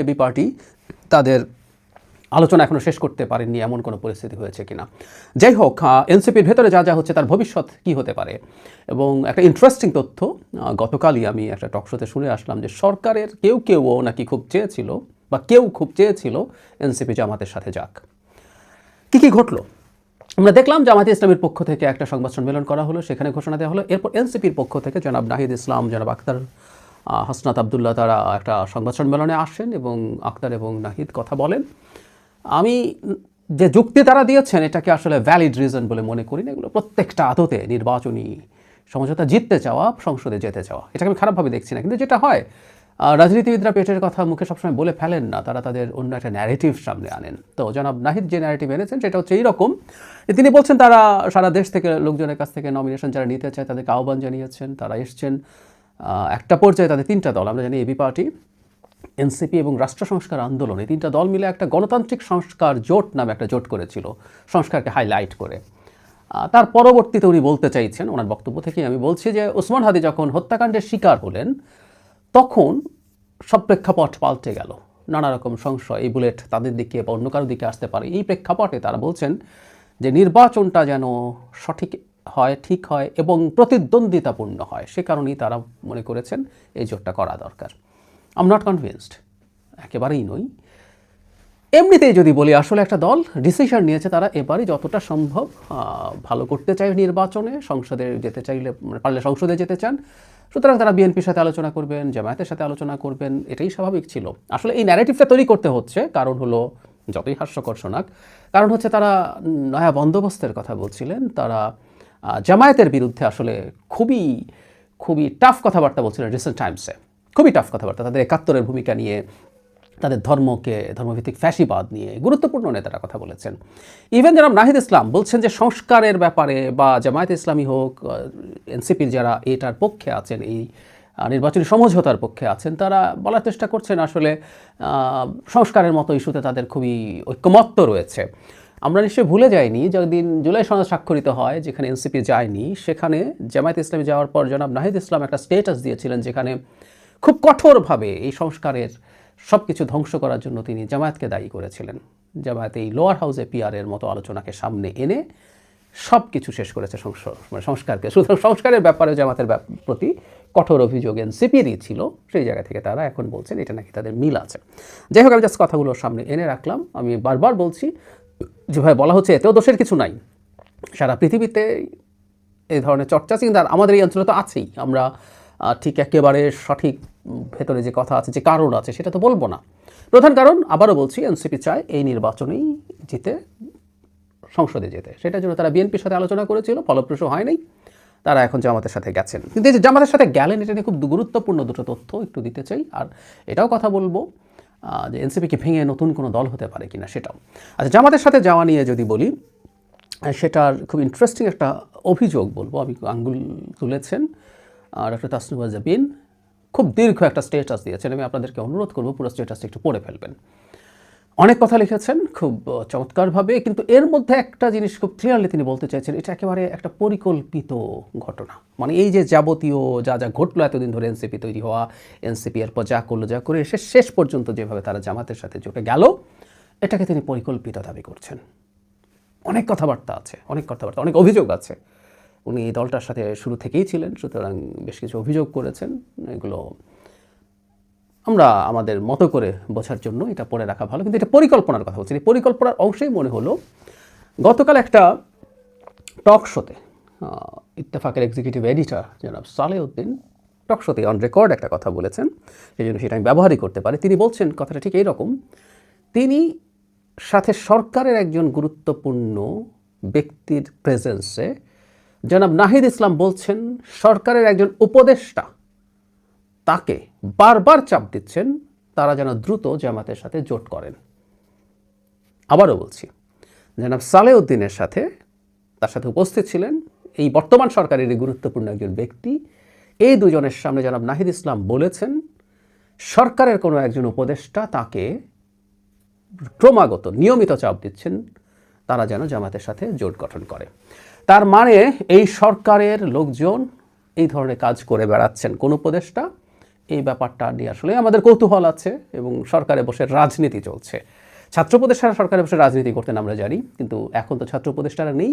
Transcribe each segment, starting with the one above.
AB party তাদের আলোচনা এখনো শেষ করতে পারেননি এমন কোনো পরিস্থিতি হয়েছে কিনা। যাই হোক, এনসিপির ভেতরে যা যা হচ্ছে তার ভবিষ্যৎ কি হতে পারে। এবং একটা ইন্টারেস্টিং তথ্য গতকালই আমি একটা টকশোতে শুনে আসলাম যে সরকারের কেউ নাকি খুব চেয়েছিল বা কেউ খুব চেয়েছিল এনসিপি জামাতের সাথে যাক। কি ঘটলো আমরা দেখলাম। জামাতে ইসলামের পক্ষ থেকে একটা সংবাদ সম্মেলন করা হলো, সেখানে ঘোষণা দেওয়া হলো। এরপর এনসিপির পক্ষ থেকে জনাব নাহিদ ইসলাম, জনাব আখতার, হাসনাত আবদুল্লাহ তারা একটা সংবাদ সম্মেলনে আসেন এবং আখতার এবং নাহিদ কথা বলেন। আমি যে যুক্তি তারা দিয়েছেন এটাকে আসলে ভ্যালিড রিজন বলে মনে করি না। এগুলো প্রত্যেকটা আদতে নির্বাচনী সমঝোতা জিততে চাওয়া, সংসদে যেতে চাওয়া, এটাকে আমি খারাপভাবে দেখছি না। কিন্তু যেটা হয়, রাজনীতিবিদরা পেটের কথা মুখে সবসময় বলে ফেলেন না, তারা তাদের অন্য একটা ন্যারেটিভ সামনে আনেন। তো জনাব নাহিদ যে ন্যারেটিভ এনেছেন সেটা হচ্ছে এইরকম, তিনি বলছেন তারা সারা দেশ থেকে লোকজনের কাছ থেকে নমিনেশন যারা নিতে চায় তাদেরকে আহ্বান জানিয়েছেন, তারা এসছেন। একটা পর্যায়ে তাদের তিনটা দল, আমরা জানি এবি পার্টি, এনসিপি এবং রাষ্ট্র সংস্কার আন্দোলন, এই তিনটা দল মিলে একটা গণতান্ত্রিক সংস্কার জোট নামে একটা জোট করেছিল, সংস্কারকে হাইলাইট করে। তার পরবর্তীতে উনি বলতে চাইছেন, ওনার বক্তব্য থেকেই আমি বলছি যে ওসমান হাদি যখন হত্যাকাণ্ডের শিকার হলেন তখন সব প্রেক্ষাপট পাল্টে গেল, নানা রকম সংশয়, এই বুলেট তাদের দিকে বা অন্য কারোর দিকে আসতে পারে। এই প্রেক্ষাপটে তারা বলছেন যে নির্বাচনটা যেন সঠিক হয়, ঠিক হয় এবং প্রতিদ্বন্দ্বিতাপূর্ণ হয়, সে কারণেই তারা মনে করেছেন এই জোটটা করা দরকার। আই এম নট কনভিন্সড, একেবারেই নই। এমনিতেই যদি বলি, আসলে একটা দল ডিসিশন নিয়েছে, তারা এবারই যতটা সম্ভব ভালো করতে চায় নির্বাচনে, সংসদে যেতে চাইলে, পারলে সংসদে যেতে চান। সুতরাং তারা বিএনপির সাথে আলোচনা করবেন, জামায়াতের সাথে আলোচনা করবেন, এটাই স্বাভাবিক ছিল। আসলে এই ন্যারেটিভটা তৈরি করতে হচ্ছে, কারণ হলো যতই হাস্যকর শোনাক, কারণ হচ্ছে তারা নয়া বন্দোবস্তের কথা বলছিলেন, তারা জামায়াতের বিরুদ্ধে আসলে খুবই টাফ কথাবার্তা বলছিলেন রিসেন্ট টাইমসে, খুবই টাফ কথাবার্তা, তাদের ৭১-এর ভূমিকা নিয়ে, তাদের ধর্মভিত্তিক ফ্যাসিবাদ নিয়ে গুরুত্বপূর্ণ নেতারা কথা বলেছেন। ইভেন জনাব নাহিদ ইসলাম বলছেন যে সংস্কারের ব্যাপারে বা জামায়াত ইসলামী হোক, এনসিপির যারা এটার পক্ষে আছেন, এই নির্বাচনী সমঝোতার পক্ষে আছেন, তারা বলার চেষ্টা করছেন আসলে সংস্কারের মতো ইস্যুতে তাদের খুবই ঐক্যমত্য রয়েছে। আমরা নিশ্চয়ই ভুলে যাইনি যেদিন জুলাই সনদ স্বাক্ষরিত হয়, যেখানে এনসিপি যায়নি, সেখানে জামায়াত ইসলামী যাওয়ার পর জনাব নাহিদ ইসলাম একটা স্টেটাস দিয়েছিলেন যেখানে খুব কঠোরভাবে এই সংস্কারের সব কিছু ধ্বংস করার জন্য তিনি জামায়াতকে দায়ী করেছিলেন। জামায়াত এই লোয়ার হাউসে পিআরের মতো আলোচনাকে সামনে এনে সব কিছু শেষ করেছে সংস্কারকে। সুতরাং সংস্কারের ব্যাপারে জামাতের প্রতি কঠোর অভিযোগ এনসিপিরই ছিল, সেই জায়গা থেকে তারা এখন বলছেন এটা নাকি তাদের মিল আছে। যাই হোক, আমি জাস্ট কথাগুলো সামনে এনে রাখলাম। আমি বারবার বলছি, যেভাবে বলা হচ্ছে এতেও দোষের কিছু নাই, সারা পৃথিবীতে এই ধরনের চর্চা কিন্তু আমাদের এই অঞ্চলে তো আছেই। আমরা ঠিক একেবারে সঠিক ভেতরে যে কথা আছে, যে কারণ আছে, সেটা তো বলবো না। প্রধান কারণ, আবারও বলছি, এনসিপি চায় এই নির্বাচনেই জিতে সংসদে যেতে। সেটার জন্য তারা বিএনপির সাথে আলোচনা করেছিল, ফলপ্রসূ হয় নাই, তারা এখন জামাতের সাথে গেছেন। কিন্তু এই যে জামাতের সাথে গেলেন, এটা নিয়ে খুব গুরুত্বপূর্ণ দুটো তথ্য একটু দিতে চাই। আর এটাও কথা বলবো যে এনসিপিকে ভেঙে নতুন কোনো দল হতে পারে কিনা সেটাও। আচ্ছা, জামাতের সাথে যাওয়া নিয়ে যদি বলি, সেটার খুব ইন্টারেস্টিং একটা অভিযোগ বলবো, আমি আঙ্গুল তুলেছেন ডক্টর তাসনিমা জাবিন, খুব দীর্ঘ একটা স্টেটাস দিয়েছেন। আমি আপনাদেরকে অনুরোধ করবো পুরো স্টেটাসটা একটু পড়ে ফেলবেন। অনেক কথা লিখেছেন খুব চমৎকারভাবে, কিন্তু এর মধ্যে একটা জিনিস খুব ক্লিয়ারলি তিনি বলতে চাইছেন, এটা একেবারে একটা পরিকল্পিত ঘটনা। মানে এই যে যাবতীয় যা ঘটলো এতদিন ধরে, এনসিপি তৈরি হওয়া, এনসিপি এরপর যা করলো, যা করে এসে শেষ পর্যন্ত যেভাবে তারা জামাতের সাথে জোটে গেল, এটাকে তিনি পরিকল্পিত দাবি করছেন। অনেক কথাবার্তা আছে, অনেক অভিযোগ আছে। উনি এই দলটার সাথে শুরু থেকেই ছিলেন, সুতরাং বেশ কিছু অভিযোগ করেছেন। এগুলো আমরা আমাদের মতো করে বোঝার জন্য এটা পড়ে রাখা ভালো। কিন্তু এটা পরিকল্পনার কথা বলছি, এই পরিকল্পনার অংশেই মনে হলো গতকাল একটা টক শোতে ইত্তেফাকের এক্সিকিউটিভ এডিটর জনাব সালেউদ্দিন টক শোতে অন রেকর্ড একটা কথা বলেছেন, সেই জন্য সেটা আমি ব্যবহারই করতে পারি। তিনি বলছেন কথাটা ঠিক এইরকম, তিনি সাথে সরকারের একজন গুরুত্বপূর্ণ ব্যক্তির প্রেজেন্সে জনাব নাহিদ ইসলাম বলছেন সরকারের একজন উপদেষ্টা তাকে বারবার চাপ দিচ্ছেন তারা যেন দ্রুত জামাতের সাথে জোট করেন। আবারও বলছি, জনাব সালেউদ্দিনের সাথে, তার সাথে উপস্থিত ছিলেন এই বর্তমান সরকারের গুরুত্বপূর্ণ একজন ব্যক্তি। এই দুজনের সামনে জনাব নাহিদ ইসলাম বলেছেন সরকারের কোনো একজন উপদেষ্টা তাকে ক্রমাগত নিয়মিত চাপ দিচ্ছেন তারা যেন জামাতের সাথে জোট গঠন করে। তার মানে এই সরকারের লোকজন এই ধরনের কাজ করে বেড়াচ্ছেন। কোন উপদেষ্টা? এই ব্যাপারটা নিয়ে আসলে আমাদের কৌতূহল আছে এবং সরকারে বসে রাজনীতি চলছে। ছাত্র উপদেষ্টারা সরকারে বসে রাজনীতি করতেন আমরা জানি, কিন্তু এখন তো ছাত্র উপদেষ্টারা নেই,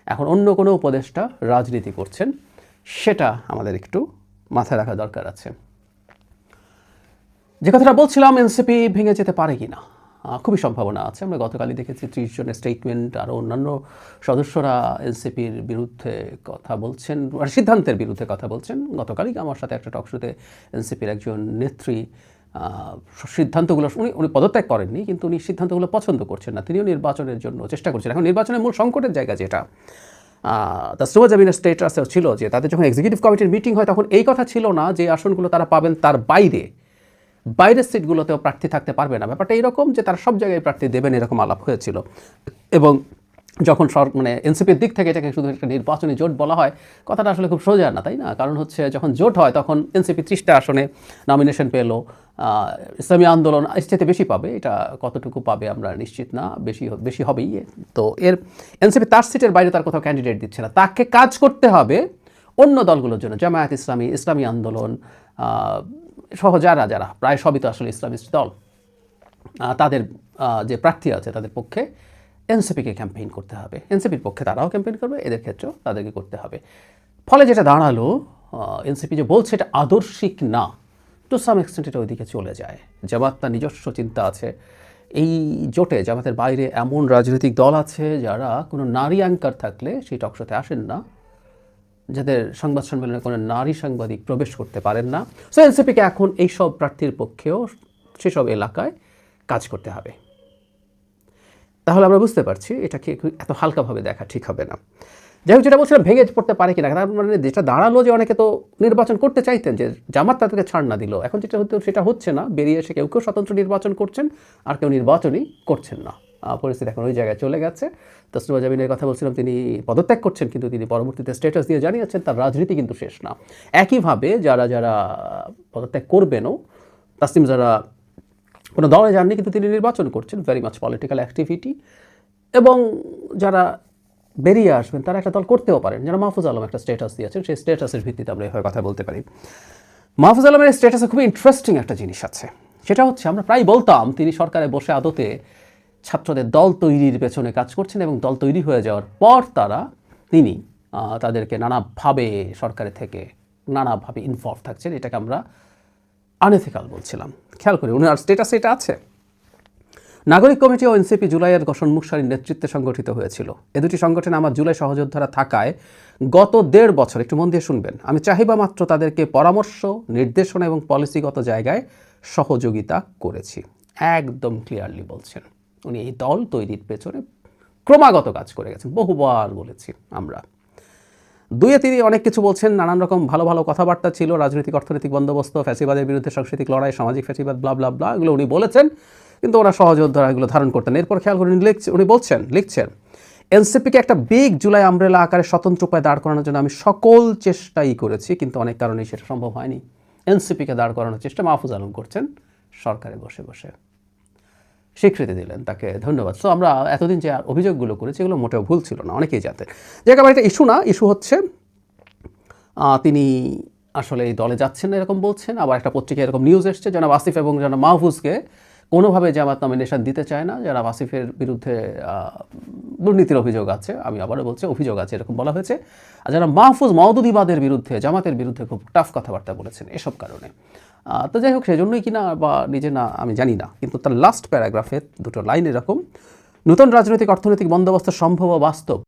এখন অন্য কোনো উপদেষ্টা রাজনীতি করছেন, সেটা আমাদের একটু মাথায় রাখা দরকার আছে। যে কথাটা বলছিলাম, এনসিপি ভেঙে যেতে পারে কি না, খুবই সম্ভাবনা আছে। আমরা গতকালই দেখেছি 30 জনের স্টেটমেন্ট, আরও অন্যান্য সদস্যরা এনসিপির বিরুদ্ধে কথা বলছেন, সিদ্ধান্তের বিরুদ্ধে কথা বলছেন। গতকালই আমার সাথে একটা টকশোতে এনসিপির একজন নেত্রী সিদ্ধান্তগুলো উনি পদত্যাগ করেননি, কিন্তু উনি সিদ্ধান্তগুলো পছন্দ করছেন না, তিনিও নির্বাচনের জন্য চেষ্টা করছেন। এখন নির্বাচনের মূল সংকটের জায়গা যেটা তাসনুভা জামিনের স্টেটাসেও ছিল, যে তাদের যখন এক্সিকিউটিভ কমিটির মিটিং হয় তখন এই কথা ছিল না যে আসনগুলো তারা পাবেন তার বাইরের সিটগুলোতেও প্রার্থী থাকতে পারবে না। ব্যাপারটা এরকম যে তারা সব জায়গায় প্রার্থী দেবেন, এরকম আলাপ হয়েছিল। এবং যখন মানে এনসিপির দিক থেকে এটাকে শুধু একটা নির্বাচনী জোট বলা হয়, কথাটা আসলে খুব সোজা না, তাই না? কারণ হচ্ছে যখন জোট হয় তখন এনসিপি 30টা আসনে নমিনেশন পেল, ইসলামী আন্দোলন এর চাইতে বেশি পাবে, এটা কতটুকু পাবে আমরা নিশ্চিত না, বেশি হবেই। তো এনসিপি তার সিটের বাইরে তার কোথাও ক্যান্ডিডেট দিচ্ছে না, তাকে কাজ করতে হবে অন্য দলগুলোর জন্য, জামায়াত ইসলামী, ইসলামী আন্দোলন সহ যারা প্রায় সবই তো আসলে ইসলামিস্ট দল, তাদের যে প্রার্থী আছে তাদের পক্ষে এনসিপিকে ক্যাম্পেইন করতে হবে। এনসিপির পক্ষে তারাও ক্যাম্পেইন করবে, এদের ক্ষেত্রেও তাদেরকে করতে হবে। ফলে যেটা দাঁড়ালো, এনসিপি যে বলছে এটা আদর্শিক না, টু সাম এক্সটেন্ট এটা ওইদিকে চলে যায়। জামাত তার নিজস্ব চিন্তা আছে। এই জোটে জামাতের বাইরে এমন রাজনৈতিক দল আছে যারা কোনো নারী অ্যাঙ্কার থাকলে সেই টকশোতে আসেন না, যাদের সংবাদ সম্মেলনে কোনো নারী সাংবাদিক প্রবেশ করতে পারেন না। সো এনসিপিকে এখন এইসব প্রার্থীর পক্ষেও সেসব এলাকায় কাজ করতে হবে। তাহলে আমরা বুঝতে পারছি এটাকে এত হালকাভাবে দেখা ঠিক হবে না। যাই হোক, যেটা বলছিলাম ভেঙে পড়তে পারে কিনা, তার মানে যেটা দাঁড়ালো যে অনেকে তো নির্বাচন করতে চাইতেন, যে জামাত তাদেরকে ছাড় না দিল, এখন যেটা হতো সেটা হচ্ছে না, বেরিয়ে এসে কেউ স্বতন্ত্র নির্বাচন করছেন আর কেউ নির্বাচনই করছেন না। পরিস্থিতি এখন ওই জায়গায় চলে গেছে। তাসনুভা জামিনের কথা বলছিলাম, তিনি পদত্যাগ করছেন, কিন্তু তিনি পরবর্তীতে স্ট্যাটাস দিয়ে জানিয়েছেন তার রাজনীতি কিন্তু শেষ না। একইভাবে যারা পদত্যাগ করবেনও, তাসনিম যারা কোনো দলে যাননি কিন্তু তিনি নির্বাচন করছেন, ভেরি মাচ পলিটিক্যাল অ্যাক্টিভিটি, এবং যারা বেরিয়ে আসবেন তারা একটা দল করতেও পারেন। যারা মাহফুজ আলম একটা স্ট্যাটাস দিয়েছেন, সেই স্ট্যাটাসের ভিত্তিতে আমরা এভাবে কথা বলতে পারি। মাহফুজ আলমের স্ট্যাটাসে খুবই ইন্টারেস্টিং একটা জিনিস আছে, সেটা হচ্ছে আমরা প্রায় বলতাম তিনি সরকারে বসে আদতে ছাত্রদের দল তৈরির পেছনে কাজ করছেন, এবং দল তৈরি হয়ে যাওয়ার পর তিনি তাদেরকে নানাভাবে সরকারের থেকে নানাভাবে ইনভলভ থাকছেন। এটাকে আমরা আনএথিক্যাল বলছিলাম। খেয়াল করি উনার স্ট্যাটাসে এটা আছে। নাগরিক কমিটি ও এনসিপি জুলাইয়ের সম্মুখ সারির নেতৃত্বে সংগঠিত হয়েছিল। এ দুটি সংগঠনে আমার জুলাই সহযোদ্ধারা থাকায় গত 1.5 বছর, একটু মন দিয়ে শুনবেন, আমি চাহিবা মাত্র তাদেরকে পরামর্শ, নির্দেশনা এবং পলিসিগত জায়গায় সহযোগিতা করেছি। একদম ক্লিয়ারলি বলছেন উনি এই দল তৈরির পেছনে ক্রমাগত কাজ করে গেছেন। বহুবার বলেছি আমরা। দুইয়ে তিনি অনেক কিছু বলছেন, নানান রকম ভালো ভালো কথাবার্তা ছিল, রাজনৈতিক অর্থনৈতিক বন্দোবস্ত, ফ্যাসিবাদের বিরুদ্ধে সাংস্কৃতিক লড়াই, সামাজিক ফ্যাসিবাদ, ব্লা ব্লা ব্লা, এগুলো উনি বলেছেন, কিন্তু ওরা সহযোদ্ধারা এগুলো ধারণ করতেন। এরপর খেয়াল করে উনি লিখছেন এনসিপিকে একটা বিগ জুলাই আমব্রেলা আকারে স্বতন্ত্র উপায় দাঁড় করানোর জন্য আমি সকল চেষ্টাই করেছি, কিন্তু অনেক কারণেই সেটা সম্ভব হয়নি। এনসিপিকে দাঁড় করানোর চেষ্টা মাহফুজ আলম করছেন সরকারে বসে বসে। স্বীকৃতি দিলেন, তাকে ধন্যবাদ। সো আমরা এতদিন যে অভিযোগগুলো করেছি এগুলো মোটেও ভুল ছিল না, অনেকেই জানতেন। যে আবার এটা ইস্যু না, ইস্যু হচ্ছে তিনি আসলে এই দলে যাচ্ছেন না এরকম বলছেন। আবার একটা পত্রিকায় এরকম নিউজ এসছে যেন আসিফ এবং যেন মাহফুজকে কোনোভাবে জামাত নমিনেশন দিতে চায় না, যারা আসিফের বিরুদ্ধে দুর্নীতির অভিযোগ আছে, আমি আবারও বলছি অভিযোগ আছে এরকম বলা হয়েছে, আর যারা মাহফুজ মওদুদিবাদের বিরুদ্ধে, জামাতের বিরুদ্ধে খুব টাফ কথাবার্তা বলেছেন এসব কারণে। তো যাই হোক, সেজন্যই কিনা বা নিজে না আমি জানি না, কিন্তু তার লাস্ট প্যারাগ্রাফে 2টো লাইন এরকম, নতুন রাজনৈতিক অর্থনৈতিক বন্দোবস্ত সম্ভব ও বাস্তব